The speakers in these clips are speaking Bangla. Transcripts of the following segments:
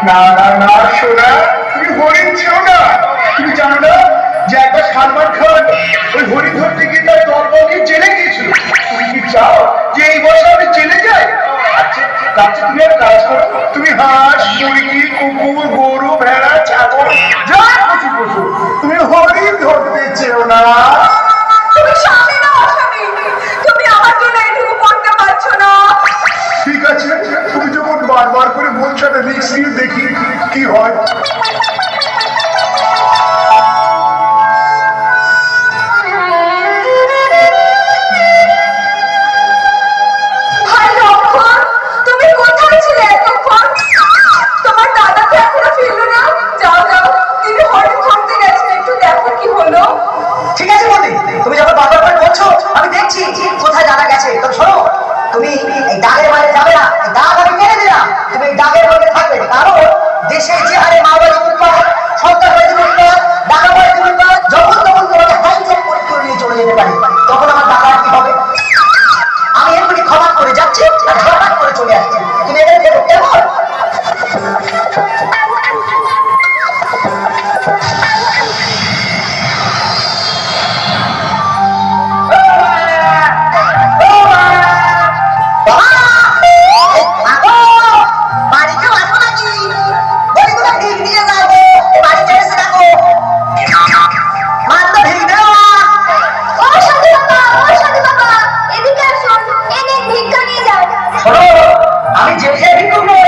না না না সোনা, তুমি হরিণ ছিল না। তুমি জানো না যে একবার সালমান খান ওই হরিণ ধরতে গিয়ে তার দলবল নিয়ে জেলে গিয়েছিল। তুমি কি চাও যে এই বছর আমি জেলে যাই? আচ্ছা আচ্ছা, তুমি এক কাজ করো, তুমি হাঁস মুরগি কুকুর গরু ভেড়া ছাগল যা খুশি পশু, তুমি হরিণ ধরতে চেও না। তুমি স্বামী না অস্বামী? তুমি আমার জন্য এটুকু করতে পারছো না? ঠিক আছে, তুমি যখন বারবার করে বলছো না, রিস্ক নিয়ে দেখি কি হয়। ভাই লক্ষণ, তুমি কোথায় ছিলে এতক্ষণ? তোমার দাদা তো এখনো ফিরলো না। যাও যাও, তিনি হরিণ ধরতে গেছেন, একটু দেখো কি হলো। ঠিক আছে বৌদি, তুমি যখন বারবার করে বলছো আমি দেখছি কোথায় দাদা গেছে। তবে শোনো, তুমি এই দাগের বাইরে যাবে না, এই দাগ আমি কেড়ে দিলাম। তুমি এই দাগের মধ্যে থাকবে, কারণ দেশে যে হারে মাওবাদী উৎপাদ, সন্ত্রাসবাদী উৎপাদ, ডাকাবাজি উৎপাদ, যখন তখন তোমাকে হাইজ্যাক করে নিয়ে চলে যেতে পারে। তখন আমার দাদার কি হবে? আমি এমনি ক্ষমা করে যাচ্ছি আর ঝড় করে চলে আসছি। তুমি এটা ভেবো কেমন? আমি যে ভিক্ষুক নই,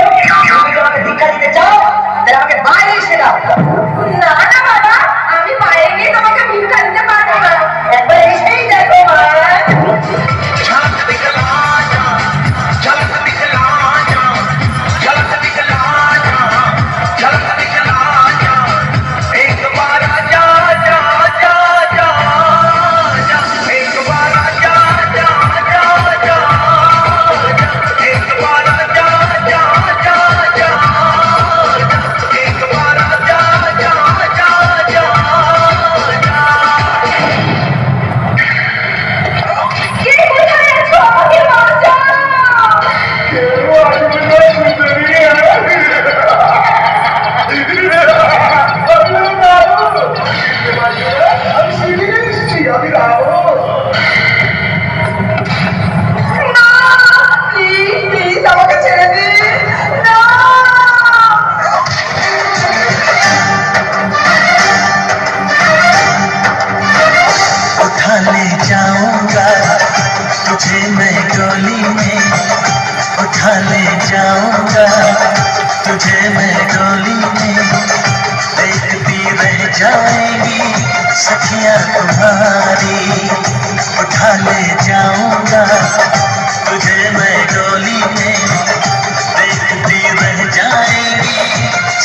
তুমি তোমাকে ভিক্ষা দিতে চাও তাহলে আমাকে বাইরে এসে দাও। না না বাবা, আমি বাইরে গিয়ে তোমাকে ভিক্ষা দিতে পারবো না। একবার এসেই দেখো মা। কে কোথায় আছো? আমাকে বাঁচাও। কেউ আসবে না সুন্দরী। আমি ফিরে এসেছি, আমি রাবণ। না, প্লিজ প্লিজ আমাকে ছেড়ে দিন। না। उठा ले जाऊंगा तुझे मैं डोली में, उठा ले जाऊंगा तुझे मैं डोली में, देखती रह जाएंगी सखियां तुम्हारी। उठा ले जाऊंगा तुझे मैं डोली में, देखती रह जाएंगी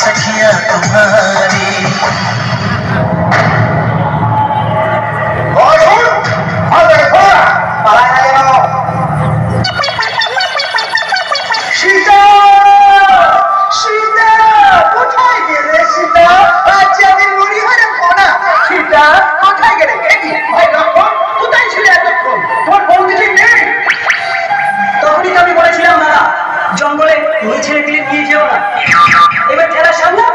सखियां तुम्हारी। অসুর, আমাদের ঘোড়া। পালায় না যেন। সীতা, সীতা, কোথায় গেলে সীতা? আজ আমি মুড়ি হয়ে পোনা। সীতা কোথায় গেলে? ভাই লক্ষণ, কোথায় ছিলে এতক্ষণ? তোমার বৌদি ঠিক নেই? তখনই তো আমি বলেছিলাম দাদা, জঙ্গলে ওই ছেলেটিকে নিয়ে যেও না। এবার ঠেলা সামলা।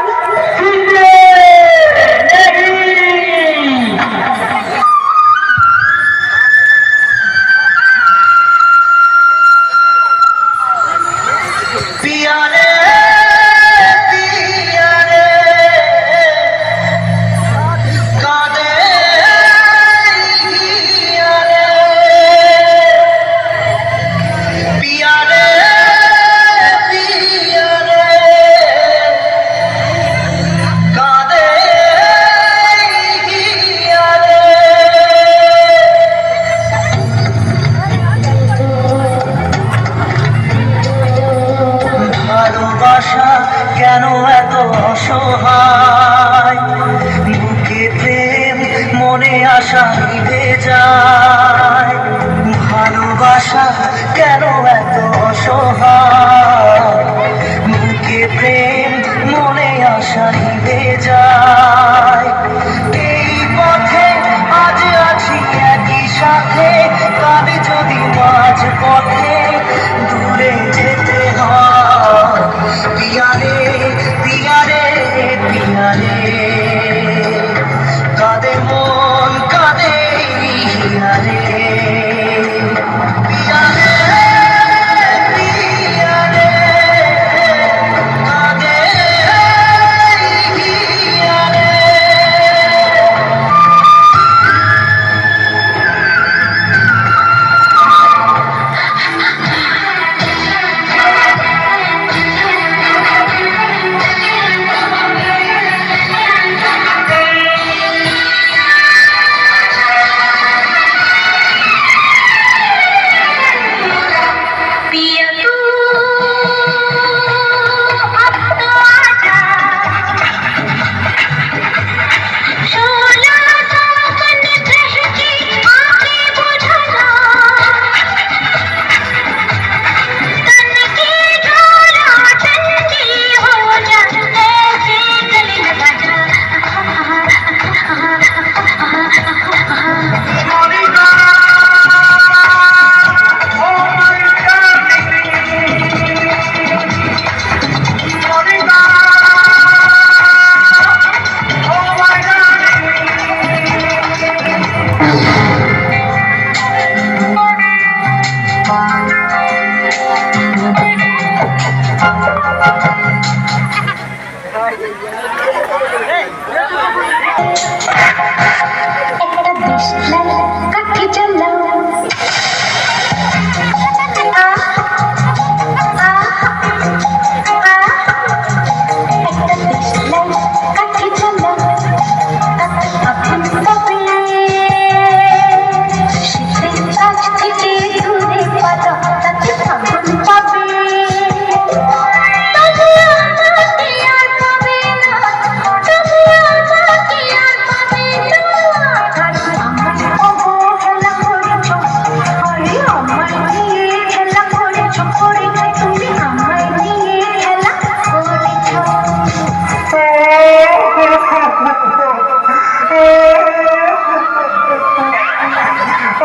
पिया रे पिया रे कादे पिया रे पिया रे पिया रे कादे पिया रे। ভালোবাসা কেন এত অসহায়, বুকে প্রেম মনে আশা নিভে যায়। ভালোবাসা কেন এত অসহায়, বুকে প্রেম মনে আশা নিভে যায়। এই পথে আজ আছি একই সাথে, কাল যদি মাঝ পথে দূরে যেতে হয়। পিয়া রে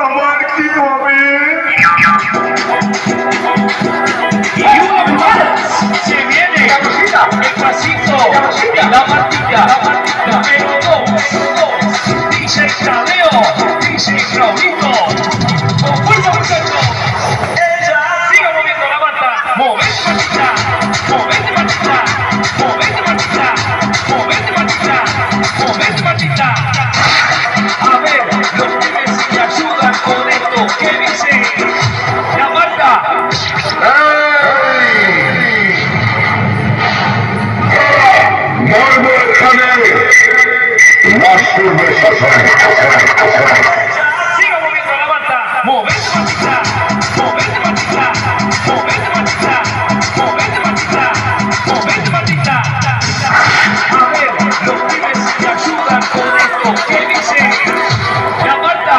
আমার কি হবে? Se viene el pasito, la martilla, pero dos, dice Tadeo, dice Claudito, con fuerza muchacho, siga moviendo la mata, movete matita, movete matita, movete matita, movete matita, movete matita. A ver, los pibes me ayudan con esto, ¿qué dice? La Marta. মরবো এখানে রাষ্ট্রের শাসন। Siga moviendo la mata, movete matita, movete matita, movete matita, movete matita, movete matita. A ver, los pibes me ayudan con esto, ¿qué dice? La Marta.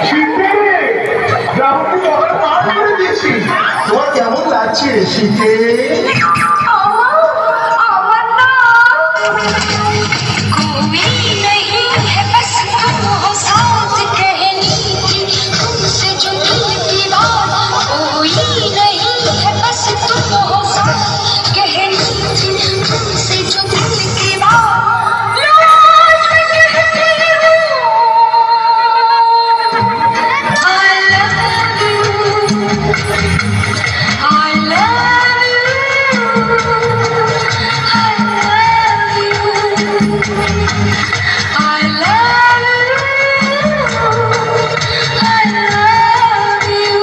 শীতে রাহুলকে বাবার পা করে দিয়েছি। তোমার কেমন লাগছে শীতে? আমার না कोई नहीं है बस तुम हो साथ कहनी की तुमसे जो दिल की बात कोई नहीं है बस तुम हो साथ कहनी की तुमसे जो दिल की बात लाज में कहती हूँ I love you I love you I love you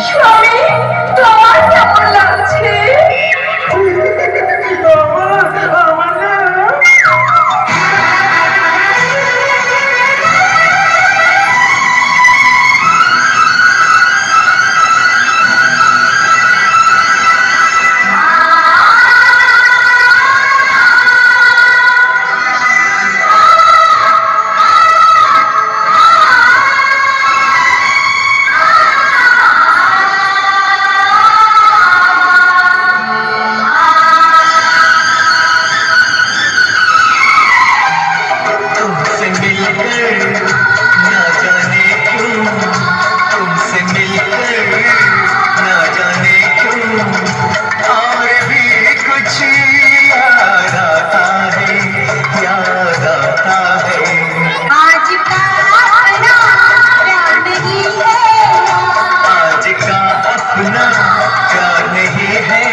স্বামী তোমার কেমন লাগছে আমার না तुमसे मिलकर ना जाने क्यों, तुमसे मिलकर ना जाने क्यों और भी कुछ याद आता है, याद आता है। आज का अपना प्यार नहीं है आज का अपना प्यार नहीं है,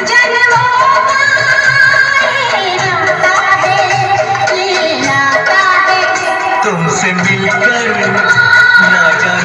जन्मों का ये नाता है ये नाता है तुमसे मिलकर ना जाने